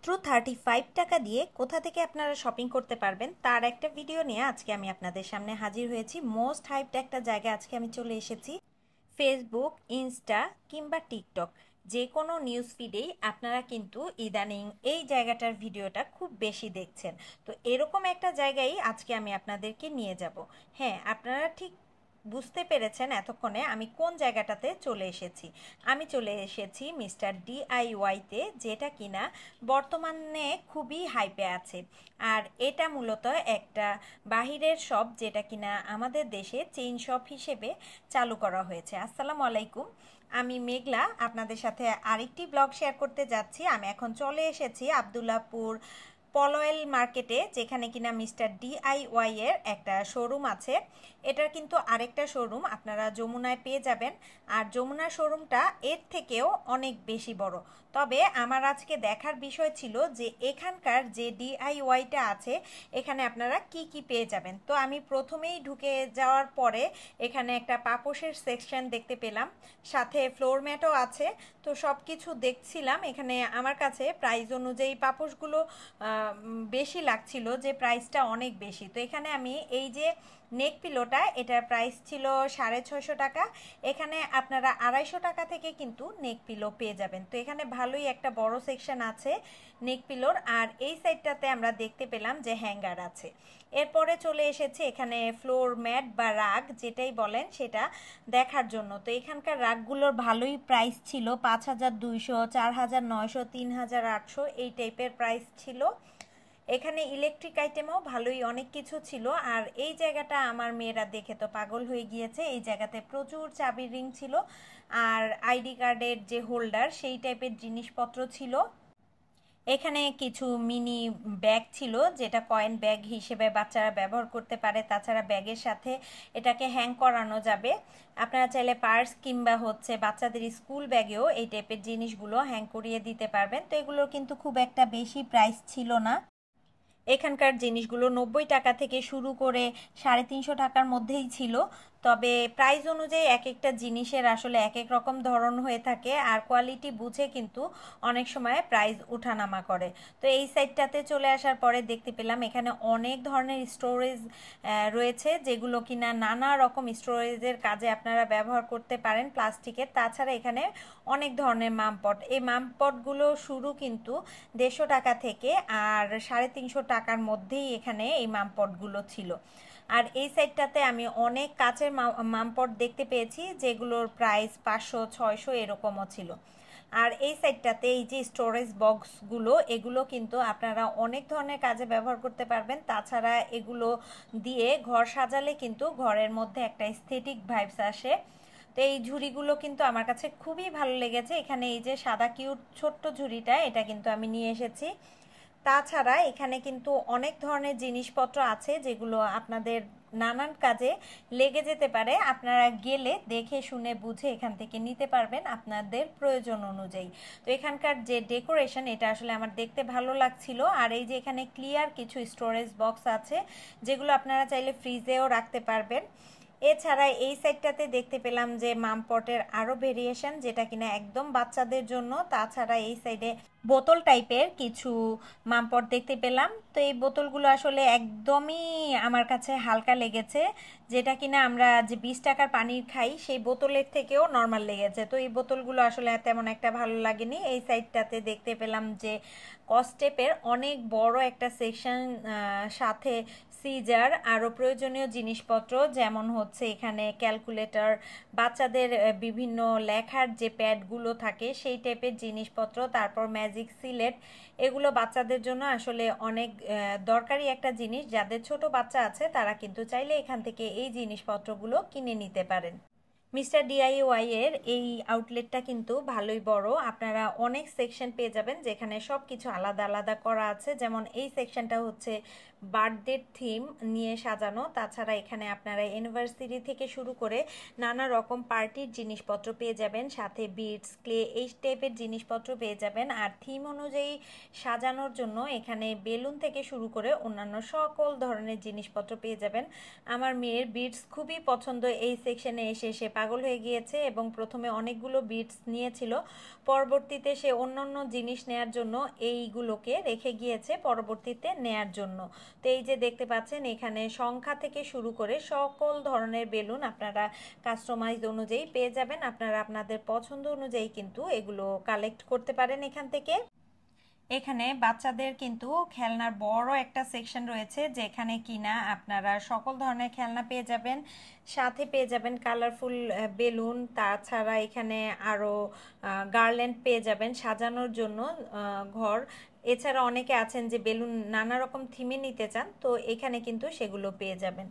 মাত্র 35 টাকা দিয়ে কোথা থেকে আপনারা শপিং করতে পারবেন তার একটা ভিডিও নিয়ে আজকে আমি আপনাদের সামনে হাজির হয়েছি। মোস্ট হাইপড একটা জায়গায় আজকে আমি চলে এসেছি। ফেসবুক, ইনস্টা কিংবা টিকটক যে কোনো নিউজ ফিডেই আপনারা কিন্তু ইদানিং এই জায়গাটার ভিডিওটা খুব বেশি দেখছেন। তো এরকম একটা জায়গায় আজকে আমি আপনাদেরকে নিয়ে যাব। হ্যাঁ, আপনারা ঠিক বুঝতে পেরেছেন এতক্ষণে আমি কোন জায়গাটাতে চলে এসেছি। আমি চলে এসেছি মিস্টার ডিআইওয়াইতে, যেটা কিনা বর্তমানে খুবই হাইপে আছে। আর এটা মূলত একটা বাহিরের শপ, যেটা কিনা আমাদের দেশে চেইন শপ হিসেবে চালু করা হয়েছে। আসসালামু আলাইকুম, আমি মেঘলা আপনাদের সাথে আরেকটি ব্লগ শেয়ার করতে যাচ্ছি। আমি এখন চলে এসেছি আবদুল্লাপুর পলয়েল মার্কেটে, যেখানে কিনা মিস্টার ডিআইওয়াই এর একটা শোরুম আছে। এটার কিন্তু আরেকটা শোরুম আপনারা যমুনায় পেয়ে যাবেন, আর যমুনার শোরুমটা এর থেকেও অনেক বেশি বড়। তবে আমার আজকে দেখার বিষয় ছিল যে এখানকার যে ডিআইওয়াইটা আছে এখানে আপনারা কি কি পেয়ে যাবেন। তো আমি প্রথমেই ঢুকে যাওয়ার পরে এখানে একটা পাপোশের সেকশন দেখতে পেলাম, সাথে ফ্লোর ম্যাটও আছে। তো সব কিছু দেখছিলাম। এখানে আমার কাছে প্রাইস অনুযায়ী পাপোশগুলো বেশি লাগছিল, যে প্রাইসটা অনেক বেশি। তো এখানে আমি এই যে নেক পিলোটা, এটার প্রাইস ছিল 650 টাকা। এখানে আপনারা 250 টাকা থেকে কিন্তু নেক পিলো পেয়ে যাবেন। তো এখানে ভালোই একটা বড় সেকশন আছে নেক পিলোর। আর এই সাইডটাতে আমরা দেখতে পেলাম যে হ্যাঙ্গার আছে। এরপরে চলে এসেছে এখানে ফ্লোর ম্যাট বা রাগ যেটাই বলেন সেটা দেখার জন্য। তো এখানকার রাগগুলোর ভালোই প্রাইস ছিল, 5200, 4900, 3800 এই টাইপের প্রাইস ছিল। এখানে ইলেকট্রিক আইটেমও ভালোই অনেক কিছু ছিল। আর এই জায়গাটা আমার মেয়েরা দেখে তো পাগল হয়ে গিয়েছে। এই জায়গাতে প্রচুর চাবির রিং ছিল, আর আইডি কার্ডের যে হোল্ডার সেই টাইপের জিনিসপত্র ছিল। এখানে কিছু মিনি ব্যাগ ছিল, যেটা কয়েন ব্যাগ হিসেবে বাচ্চারা ব্যবহার করতে পারে। তাছাড়া ব্যাগের সাথে এটাকে হ্যাং করানো যাবে। আপনারা চাইলে পার্স কিংবা বাচ্চাদের স্কুল ব্যাগেও এই টাইপের জিনিসগুলো হ্যাং করিয়ে দিতে পারবেন। তো এগুলোর কিন্তু খুব একটা বেশি প্রাইস ছিল না। এখানকার জিনিসগুলো 90 টাকা থেকে শুরু করে 350 টাকার মধ্যেই ছিল। তবে প্রাইস অনুযায়ী এক একটা জিনিসের আসলে এক এক রকম ধরন হয়ে থাকে, আর কোয়ালিটি বুঝে কিন্তু অনেক সময় প্রাইস উঠানামা করে। তো এই সাইডটাতে চলে আসার পরে দেখতে পেলাম এখানে অনেক ধরনের স্টোরেজ রয়েছে, যেগুলো কিনা নানা রকম স্টোরেজের কাজে আপনারা ব্যবহার করতে পারেন প্লাস্টিকের। তাছাড়া এখানে অনেক ধরনের মামপট, এই মামপটগুলো শুরু কিন্তু 150 টাকা থেকে, আর 350 টাকার মধ্যেই এখানে এই মামপটগুলো ছিল। আর এই সাইডটাতে আমি অনেক কাচের মামপট দেখতে পেয়েছি, যেগুলোর প্রাইস 500, 600 এরকমও ছিল। আর এই সাইডটাতে এই যে স্টোরেজ বক্সগুলো, এগুলো কিন্তু আপনারা অনেক ধরনের কাজে ব্যবহার করতে পারবেন। তাছাড়া এগুলো দিয়ে ঘর সাজালে কিন্তু ঘরের মধ্যে একটা এস্থেটিক ভাইবস আসে। তো এই ঝুড়িগুলো কিন্তু আমার কাছে খুবই ভালো লেগেছে। এখানে এই যে সাদা কিউট ছোট্ট ঝুড়িটা, এটা কিন্তু আমি নিয়ে এসেছি। তাছাড়া এখানে কিন্তু অনেক ধরনের জিনিসপত্র আছে যেগুলো আপনাদের নানান কাজে লেগে যেতে পারে। আপনারা গেলে দেখে শুনে বুঝে এখান থেকে নিতে পারবেন আপনাদের প্রয়োজন অনুযায়ী। তো এখানকার যে ডেকোরেশন, এটা আসলে আমার দেখতে ভালো লাগছিল। আর এই যে এখানে ক্লিয়ার কিছু স্টোরেজ বক্স আছে, যেগুলো আপনারা চাইলে ফ্রিজেও রাখতে পারবেন। এছাড়া এই সাইডটাতে দেখতে পেলাম যে মামপটের আরো ভেরিয়েশন, যেটা কিনা একদম বাচ্চাদের জন্য। তাছাড়া এই সাইডে বোতল টাইপের কিছু মামপট দেখতে পেলাম। তো এই বোতলগুলো আসলে একদমই আমার কাছে হালকা লেগেছে, যেটা কিনা আমরা যে 20 টাকার পানির খাই সেই বোতলের থেকেও নর্মাল লেগেছে। তো এই বোতলগুলো আসলে তেমন একটা ভালো লাগেনি। এই সাইডটাতে দেখতে পেলাম যে কস্টেপের অনেক বড় একটা সেকশন, সাথে সিজার, আরও প্রয়োজনীয় জিনিসপত্র, যেমন এখানে ক্যালকুলেটর, বাচ্চাদের বিভিন্ন লেখার যে প্যাডগুলো থাকে সেই টাইপের জিনিসপত্র, তারপর ম্যাজিক সিলেট। এগুলো বাচ্চাদের জন্য আসলে অনেক দরকারি একটা জিনিস। যাদের ছোট বাচ্চা আছে তারা কিন্তু চাইলে এখান থেকে এই জিনিসপত্রগুলো কিনে নিতে পারেন। মিস্টার ডিআইওয়াই এর এই আউটলেটটা কিন্তু ভালোই বড়। আপনারা অনেক সেকশন পেয়ে যাবেন, যেখানে সব কিছু আলাদা আলাদা করা আছে। যেমন এই সেকশনটা বার্থডে থিম নিয়ে সাজানো। তাছাড়া এখানে আপনারা অ্যানিভার্সারি থেকে শুরু করে নানা রকম পার্টির জিনিসপত্র পেয়ে যাবেন, সাথে বিডস, ক্লে এই টাইপের জিনিসপত্র পেয়ে যাবেন। আর থিম অনুযায়ী সাজানোর জন্য এখানে বেলুন থেকে শুরু করে অন্যান্য সকল ধরনের জিনিসপত্র পেয়ে যাবেন। আমার মেয়ের বিডস খুবই পছন্দ, এই সেকশনে এসে সে পাগল হয়ে গিয়েছে এবং প্রথমে অনেকগুলো বিডস নিয়েছিল, পরবর্তীতে সে অন্যান্য জিনিস নেয়ার জন্য এইগুলোকে রেখে গিয়েছে পরবর্তীতে নেয়ার জন্য। তো এই যে দেখতে পাচ্ছেন এখানে সংখ্যা থেকে শুরু করে সকল ধরনের বেলুন আপনারা কাস্টমাইজ অনুযায়ী পেয়ে যাবেন। আপনারা আপনাদের পছন্দ অনুযায়ী কিন্তু এগুলো কালেক্ট করতে পারেন এখান থেকে। এখানে বাচ্চাদের কিন্তু খেলনার বড় একটা সেকশন রয়েছে, যেখানে কিনা আপনারা সকল ধরনের খেলনা পেয়ে যাবেন, সাথে পেয়ে যাবেন কালারফুল বেলুন। তাছাড়া এখানে আরও গার্ল্যান্ড পেয়ে যাবেন সাজানোর জন্য ঘর। এছাড়া অনেকে আছেন যে বেলুন নানা রকম থিমে নিতে চান, তো এখানে কিন্তু সেগুলো পেয়ে যাবেন।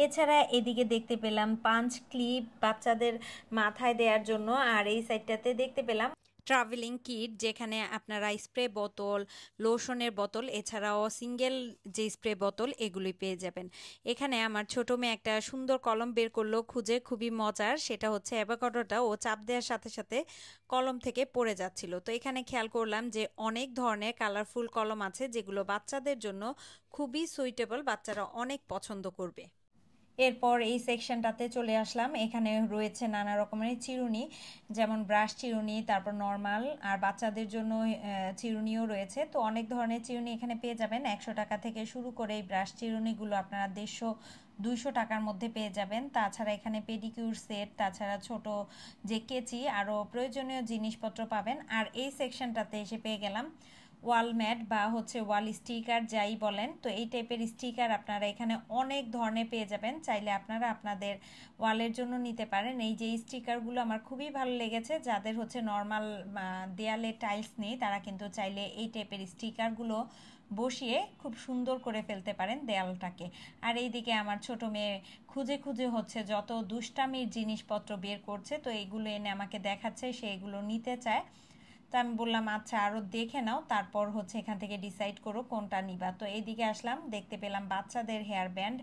এছাড়া এদিকে দেখতে পেলাম পাঞ্চ ক্লিপ বাচ্চাদের মাথায় দেওয়ার জন্য, আর এই সাইডটাতে দেখতে পেলাম ট্রাভেলিং কিট, যেখানে আপনারা স্প্রে বোতল, লোশনের বোতল, এছাড়াও সিঙ্গেল যে স্প্রে বোতল এগুলি পেয়ে যাবেন। এখানে আমার ছোট মেয়ে একটা সুন্দর কলম বের করলো খুঁজে, খুবই মজার। সেটা হচ্ছে অ্যাভোকাডোটা ও চাপ দেওয়ার সাথে সাথে কলম থেকে পড়ে যাচ্ছিল। তো এখানে খেয়াল করলাম যে অনেক ধরনের কালারফুল কলম আছে, যেগুলো বাচ্চাদের জন্য খুবই সুইটেবল, বাচ্চারা অনেক পছন্দ করবে। এরপর এই সেকশনটাতে চলে আসলাম, এখানে রয়েছে নানা রকমের চিরুনি, যেমন ব্রাশ চিরুনি, তারপর নর্মাল, আর বাচ্চাদের জন্য চিরুনিও রয়েছে। তো অনেক ধরনের চিরুনি এখানে পেয়ে যাবেন। 100 টাকা থেকে শুরু করে এই ব্রাশ চিরুনিগুলো আপনারা 150-200 টাকার মধ্যে পেয়ে যাবেন। তাছাড়া এখানে পেডিকিউর সেট, তাছাড়া ছোট যে কেচি, আরও প্রয়োজনীয় জিনিসপত্র পাবেন। আর এই সেকশনটাতে এসে পেয়ে গেলাম ওয়াল ম্যাট বা হচ্ছে ওয়াল স্টিকার যাই বলেন। তো এই টাইপের স্টিকার আপনারা এখানে অনেক ধরনের পেয়ে যাবেন, চাইলে আপনারা আপনাদের ওয়ালের জন্য নিতে পারেন। এই যে স্টিকারগুলো আমার খুবই ভালো লেগেছে, যাদের হচ্ছে নর্মাল দেয়ালে টাইলস নেই তারা কিন্তু চাইলে এই টাইপের স্টিকারগুলো বসিয়ে খুব সুন্দর করে ফেলতে পারেন দেয়ালটাকে। আর এইদিকে আমার ছোট মেয়ে খুঁজে খুঁজে হচ্ছে যত দুষ্টামির জিনিসপত্র বের করছে, তো এইগুলো এনে আমাকে দেখাচ্ছে, সে এগুলো নিতে চায়। তো আমি বললাম আচ্ছা আরও দেখে নাও, তারপর হচ্ছে এখান থেকে ডিসাইড করো কোনটা নিবা। তো এইদিকে আসলাম, দেখতে পেলাম বাচ্চাদের হেয়ার ব্যান্ড,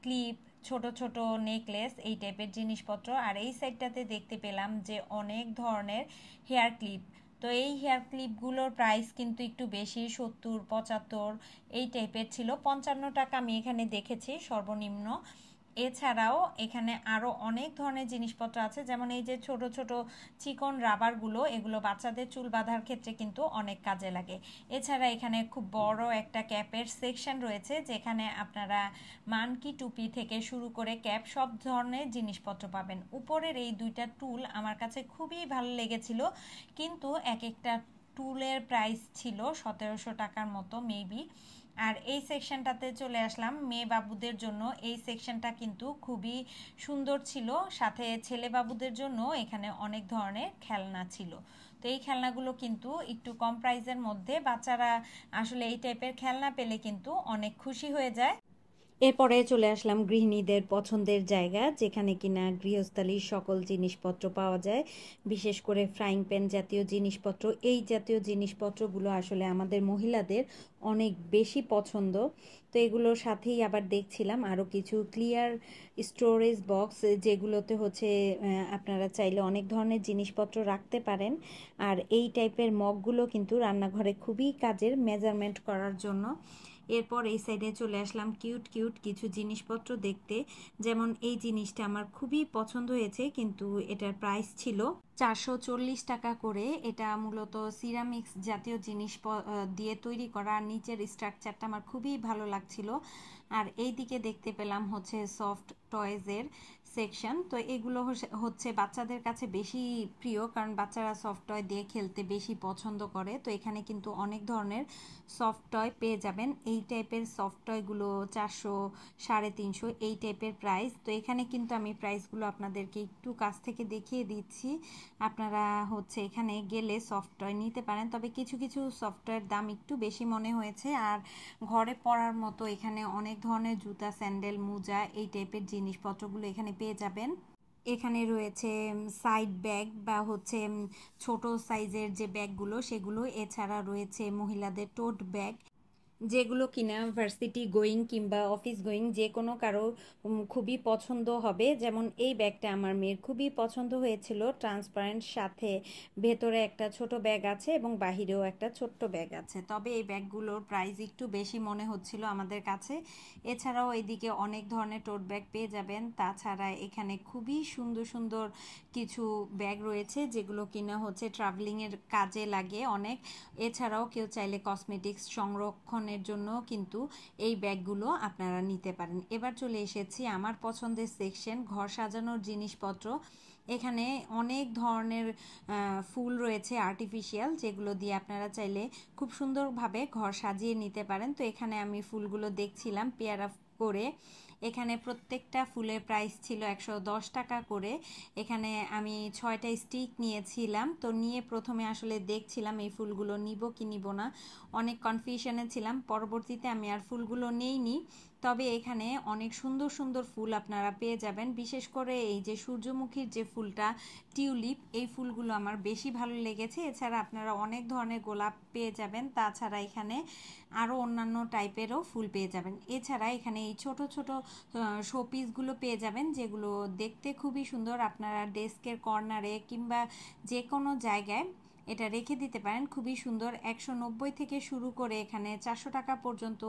ক্লিপ, ছোট ছোট নেকলেস, এই টাইপের জিনিসপত্র। আর এই সাইডটাতে দেখতে পেলাম যে অনেক ধরনের হেয়ার ক্লিপ। তো এই হেয়ার ক্লিপগুলোর প্রাইস কিন্তু একটু বেশি, 70-75 এই টাইপের ছিল। 55 টাকা আমি এখানে দেখেছি সর্বনিম্ন। এছাড়াও এখানে আরও অনেক ধরনের জিনিসপত্র আছে, যেমন এই যে ছোট ছোট চিকন রাবারগুলো, এগুলো বাচ্চাদের চুল বাঁধার ক্ষেত্রে কিন্তু অনেক কাজে লাগে। এছাড়া এখানে খুব বড় একটা ক্যাপের সেকশন রয়েছে, যেখানে আপনারা মানকি টুপি থেকে শুরু করে ক্যাপ সব ধরনের জিনিসপত্র পাবেন। উপরের এই দুইটা টুল আমার কাছে খুবই ভালো লেগেছিল, কিন্তু এক একটা টুলের প্রাইস ছিল 1700 টাকার মতো মেবি। আর এই সেকশনটাতে চলে আসলাম মেয়ে বাবুদের জন্য। এই সেকশনটা কিন্তু খুবই সুন্দর ছিল, সাথে ছেলে বাবুদের জন্য এখানে অনেক ধরনের খেলনা ছিল। তো এই খেলনাগুলো কিন্তু একটু কম প্রাইসের মধ্যে, বাচ্চারা আসলে এই টাইপের খেলনা পেলে কিন্তু অনেক খুশি হয়ে যায়। এরপরে চলে আসলাম গৃহিণীদের পছন্দের জায়গা, যেখানে কিনা গৃহস্থালির সকল জিনিসপত্র পাওয়া যায়, বিশেষ করে ফ্রাইং প্যান জাতীয় জিনিসপত্র। এই জাতীয় জিনিসপত্রগুলো আসলে আমাদের মহিলাদের অনেক বেশি পছন্দ। তো এগুলোর সাথেই আবার দেখছিলাম আরও কিছু ক্লিয়ার স্টোরেজ বক্স, যেগুলোতে হচ্ছে আপনারা চাইলে অনেক ধরনের জিনিসপত্র রাখতে পারেন। আর এই টাইপের মগগুলো কিন্তু রান্নাঘরে খুবই কাজের, মেজারমেন্ট করার জন্য। এরপর এই সাইডে চলে আসলাম কিউট কিউট কিছু জিনিসপত্র দেখতে, যেমন এই জিনিসটা আমার খুবই পছন্দ হয়েছে, কিন্তু এটার প্রাইস ছিল 440 টাকা করে। এটা মূলত সিরামিক্স জাতীয় জিনিস দিয়ে তৈরি করা, নিচের স্ট্রাকচারটা আমার খুবই ভালো লাগছিল। আর এই দিকে দেখতে পেলাম হচ্ছে সফট টয়েজের সেকশন। তো এগুলো হচ্ছে বাচ্চাদের কাছে বেশি প্রিয়, কারণ বাচ্চারা সফট টয় দিয়ে খেলতে বেশি পছন্দ করে। তো এখানে কিন্তু অনেক ধরনের সফট টয় পেয়ে যাবেন। এই টাইপের সফট টয়গুলো 400, 350 এই টাইপের প্রাইস। তো এখানে কিন্তু আমি প্রাইসগুলো আপনাদেরকে একটু কাছ থেকে দেখিয়ে দিচ্ছি, আপনারা হচ্ছে এখানে গেলে সফট টয় নিতে পারেন। তবে কিছু কিছু সফট টয়ের দাম একটু বেশি মনে হয়েছে। আর ঘরে পরার মতো এখানে অনেক ধরনের জুতা, স্যান্ডেল, মোজা এই টাইপের জিনিসপত্রগুলো এখানে পেয়ে যাবেন। এখানে রয়েছে সাইড ব্যাগ বা হচ্ছে ছোট সাইজের যে ব্যাগগুলো সেগুলো, এছাড়া রয়েছে মহিলাদের টোট ব্যাগ, যেগুলো কিনা ভার্সিটি গোয়িং কিংবা অফিস গোয়িং যে কোনো কারো খুবই পছন্দ হবে। যেমন এই ব্যাগটা আমার মেয়ের খুবই পছন্দ হয়েছিল, ট্রান্সপারেন্ট, সাথে ভেতরে একটা ছোট ব্যাগ আছে এবং বাহিরেও একটা ছোট্ট ব্যাগ আছে। তবে এই ব্যাগগুলোর প্রাইস একটু বেশি মনে হচ্ছিল আমাদের কাছে। এছাড়াও এইদিকে অনেক ধরনের টোট ব্যাগ পেয়ে যাবেন। তাছাড়া এখানে খুবই সুন্দর সুন্দর কিছু ব্যাগ রয়েছে যেগুলো কিনা হচ্ছে ট্রাভেলিংয়ের কাজে লাগে অনেক। এছাড়াও কেউ চাইলে কসমেটিক্স সংরক্ষণের জন্য কিন্তু এই ব্যাগগুলো আপনারা নিতে পারেন। এবার চলে এসেছি আমার পছন্দের সেকশন, ঘর সাজানোর জিনিসপত্র। এখানে অনেক ধরনের ফুল রয়েছে আর্টিফিশিয়াল, যেগুলো দিয়ে আপনারা চাইলে খুব সুন্দরভাবে ঘর সাজিয়ে নিতে পারেন। তো এখানে আমি ফুলগুলো দেখছিলাম পেয়ারা করে। এখানে প্রত্যেকটা ফুলের প্রাইস ছিল 110 টাকা করে। এখানে আমি 6টা স্টিক নিয়েছিলাম। তো নিয়ে প্রথমে আসলে দেখছিলাম এই ফুলগুলো নিব কি নিব না, অনেক কনফিউশনে ছিলাম। পরবর্তীতে আমি আর ফুলগুলো নেইনি। তবে এখানে অনেক সুন্দর সুন্দর ফুল আপনারা পেয়ে যাবেন। বিশেষ করে এই যে সূর্যমুখীর যে ফুলটা, টিউলিপ, এই ফুলগুলো আমার বেশি ভালো লেগেছে। এছাড়া আপনারা অনেক ধরনের গোলাপ পেয়ে যাবেন। তাছাড়া এখানে আরও অন্যান্য টাইপেরও ফুল পেয়ে যাবেন। এছাড়া এখানে এই ছোট ছোট শোপিসগুলো পেয়ে যাবেন, যেগুলো দেখতে খুবই সুন্দর। আপনারা ডেস্কের কর্নারে কিংবা যে কোনো জায়গায় এটা রেখে দিতে পারেন, খুবই সুন্দর। 190 থেকে শুরু করে এখানে 400 টাকা পর্যন্ত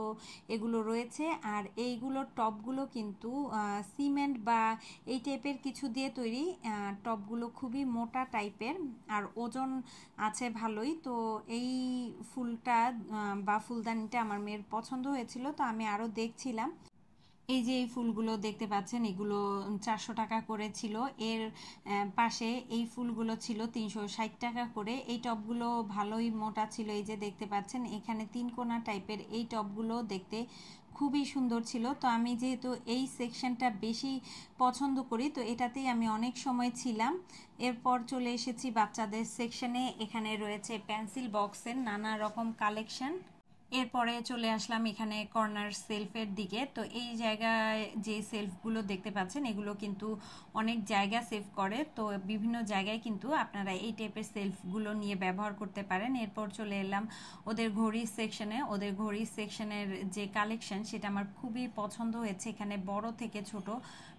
এগুলো রয়েছে। আর এইগুলোর টপগুলো কিন্তু সিমেন্ট বা এই টাইপের কিছু দিয়ে তৈরি। টপগুলো খুবই মোটা টাইপের আর ওজন আছে ভালোই। তো এই ফুলটা বা ফুলদানিটা আমার মেয়ের পছন্দ হয়েছিল, তো আমি আরও দেখছিলাম। এই যে এই ফুলগুলো দেখতে পাচ্ছেন, এগুলো 400 টাকা করে ছিল। এর পাশে এই ফুলগুলো ছিল 360 টাকা করে। এই টবগুলো ভালোই মোটা ছিল, এই যে দেখতে পাচ্ছেন। এখানে 3 কোনা টাইপের এই টবগুলো দেখতে খুবই সুন্দর ছিল। তো আমি যেহেতু এই সেকশনটা বেশি পছন্দ করি, তো এটাতেই আমি অনেক সময় ছিলাম। এরপর চলে এসেছি বাচ্চাদের সেকশনে। এখানে রয়েছে পেন্সিল বক্সের নানা রকম কালেকশন। এরপরে চলে আসলাম এখানে কর্নার সেলফের দিকে। তো এই জায়গায় যে সেলফগুলো দেখতে পাচ্ছেন, এগুলো কিন্তু অনেক জায়গা সেভ করে। তো বিভিন্ন জায়গায় কিন্তু আপনারা এই টাইপের সেলফগুলো নিয়ে ব্যবহার করতে পারেন। এরপর চলে এলাম ওদের ঘড়ির সেকশনে। ওদের ঘড়ির সেকশনের যে কালেকশন, সেটা আমার খুবই পছন্দ হয়েছে। এখানে বড় থেকে ছোট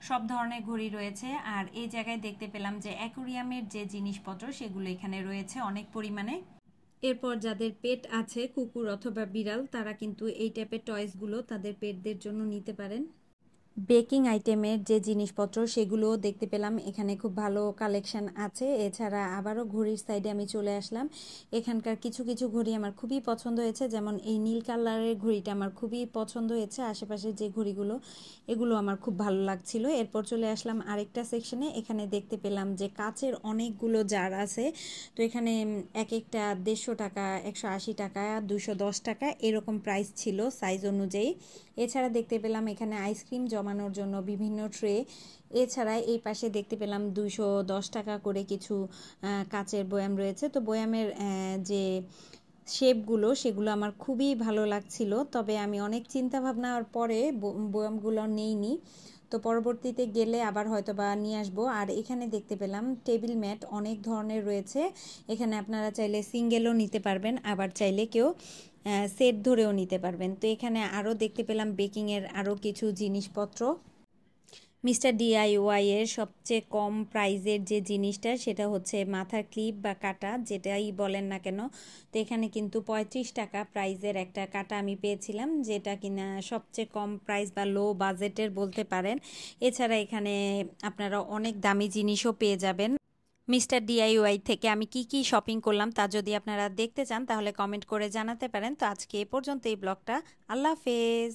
সব ধরনের ঘড়ি রয়েছে। আর এই জায়গায় দেখতে পেলাম যে অ্যাকোরিয়ামের যে জিনিসপত্র, সেগুলো এখানে রয়েছে অনেক পরিমাণে। এরপর যাদের পেট আছে, কুকুর অথবা বিড়াল, তারা কিন্তু এই টাইপের টয়সগুলো তাদের পেটদের জন্য নিতে পারেন। বেকিং আইটেমের যে জিনিসপত্র, সেগুলোও দেখতে পেলাম এখানে খুব ভালো কালেকশন আছে। এছাড়া আবারও ঘড়ির সাইডে আমি চলে আসলাম। এখানকার কিছু কিছু ঘড়ি আমার খুবই পছন্দ হয়েছে, যেমন এই নীল কালারের ঘড়িটা আমার খুবই পছন্দ হয়েছে। আশেপাশে যে ঘড়িগুলো, এগুলো আমার খুব ভালো লাগছিল। এরপর চলে আসলাম আরেকটা সেকশনে। এখানে দেখতে পেলাম যে কাচের অনেকগুলো জার আছে। তো এখানে এক একটা 150 টাকা, 180 টাকা, 210 টাকা এরকম প্রাইস ছিল সাইজ অনুযায়ী। এছাড়া দেখতে পেলাম এখানে আইসক্রিম জমানোর জন্য বিভিন্ন ট্রে। এছাড়া এই পাশে দেখতে পেলাম 210 টাকা করে কিছু কাচের বয়াম রয়েছে। তো বয়ামের যে শেপগুলো, সেগুলো আমার খুবই ভালো লাগছিল। তবে আমি অনেক চিন্তা ভাবনার পরে বয়ামগুলো নেইনি। তো পরবর্তীতে গেলে আবার হয়তো বা নিয়ে আসবো। আর এখানে দেখতে পেলাম টেবিল ম্যাট অনেক ধরনের রয়েছে। এখানে আপনারা চাইলে সিঙ্গেলও নিতে পারবেন, আবার চাইলে কেউ সেট ধরেও নিতে পারবেন। তো এখানে আরও দেখতে পেলাম বেকিংয়ের আরও কিছু জিনিসপত্র। মিস্টার ডিআইওয়াই এর সবচেয়ে কম প্রাইজের যে জিনিসটা, সেটা হচ্ছে মাথার ক্লিপ বা কাটা, যেটাই বলেন না কেন। তো এখানে কিন্তু 35 টাকা প্রাইজের একটা কাটা আমি পেয়েছিলাম, যেটা কিনা সবচেয়ে কম প্রাইস বা লো বাজেটের বলতে পারেন। এছাড়া এখানে আপনারা অনেক দামি জিনিসও পেয়ে যাবেন। মিস্টার ডিআইওয়াই থেকে আমি কি কি শপিং করলাম, তা যদি আপনারা দেখতে চান তাহলে কমেন্ট করে জানাতে পারেন। তো আজকে এ পর্যন্ত এই ব্লগটা। আল্লাহ হাফেজ।